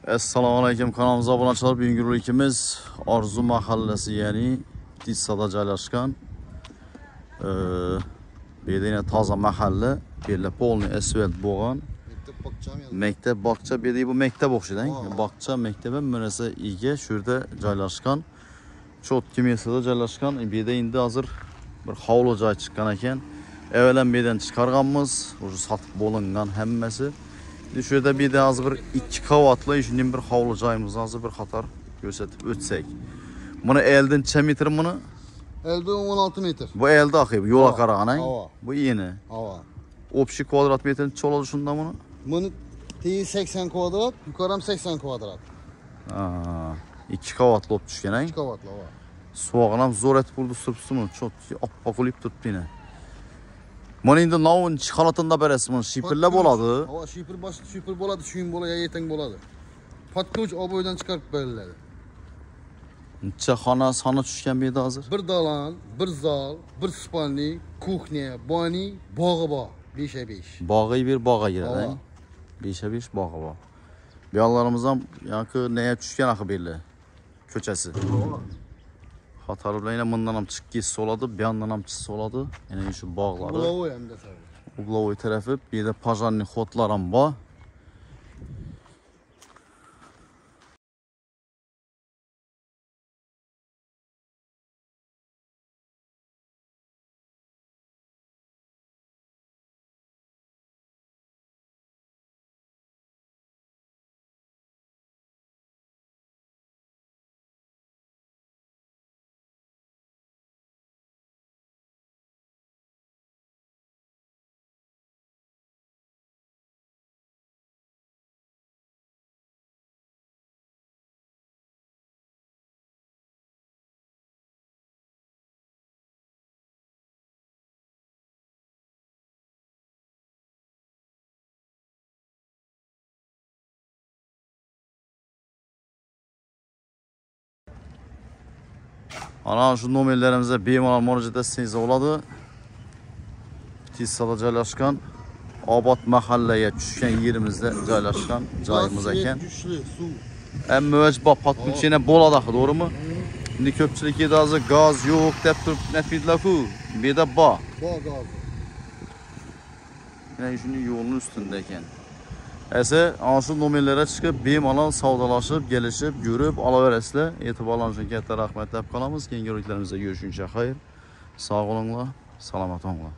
Assalomu alaykum, kanalımıza obunachilar. Bugungi rolikimiz Orzu mahallasi, ya'ni Tissada joylashgan. Bu yerda toza mahalla, bu yerda polniy asfalt bo'lgan. Maktab, bog'cha, bu yerda bu maktab o'xshaydi. Bog'cha, maktab ham bunisi ega shu yerda joylashgan. Chotki mesada joylashgan. Bu yerda endi hozir bir hovli joy chiqqan ekan. Evvelen bu yerdan chiqarganmiz, o'sha sotib bo'lingan hammasi. Şu yerda bir de az bir 2 qavatlı, shundan bir hovli joyimiz hozir bir qator ko'rsatib o'tsak. Buni eldan necha metr buni? Eldan 16 metr. Bu elda axib, yo'lga qaragan. Bu yeni. Hava. Общий kvadrat metr necha bo'ladi shunda buni? Buni 80 kvadrat, yuqori ham 80 kvadrat. 2 qavatli olib tushgan, 2 qavatli, hava. Suvog'ini ham zo'r etib turibsizmi? Chotki oppoq bo'lib turibdi. Mana endi novun qalatında berasiz, buni shipirlar bo'ladi. Hava shipir boshida shipir bo'ladi, shuyin bo'ladi, yetang bo'ladi. Podkovch oboydan chiqarib beriladi. Necha xona soni tushgan bu yerda hozir? Bir dalan, bir zal, bir spalni, kuxnya, boni, bog'i bor. 5'e 5. Bog'i bir bog'a giradi. 5'e 5 bog'i bor. Bu yo'llarimiz ham yoki nega tushgan axı belli. Ko'chasi. Xatar bilan yana bundan ham chiqib ketsa bo'ladi, bu yandan ham chiqsa bo'ladi. Yana shu bog'lari. Uglovoy ham desam. Uglovoy tarafi, bu yerda pожарный xotlar ham bor. Ana şu nomerlerimize bemalol murojaat etsangiz bo'ladi. Tissada joylashgan, Obod mahallaga tushgan yerimizda joylashgan joyimiz ekan. Hamma o'zba podключение bo'ladi, to'g'rimi? Endi ko'pchilik hozir gaz yo'q deb turib nafidlar-ku. Bu yerda bor. Bor gaz. Yana shuni yo'lning ustida ekan. Esa ana shu nomerlarga chiqib bemalol savdolashib, kelishib, yurib olaverasizlar. E'tiborlaringiz uchun katta rahmat deb qolamiz. Keyingi roliklarimizda görüşünce xayr. Sog' bo'linglar, salomat bo'linglar.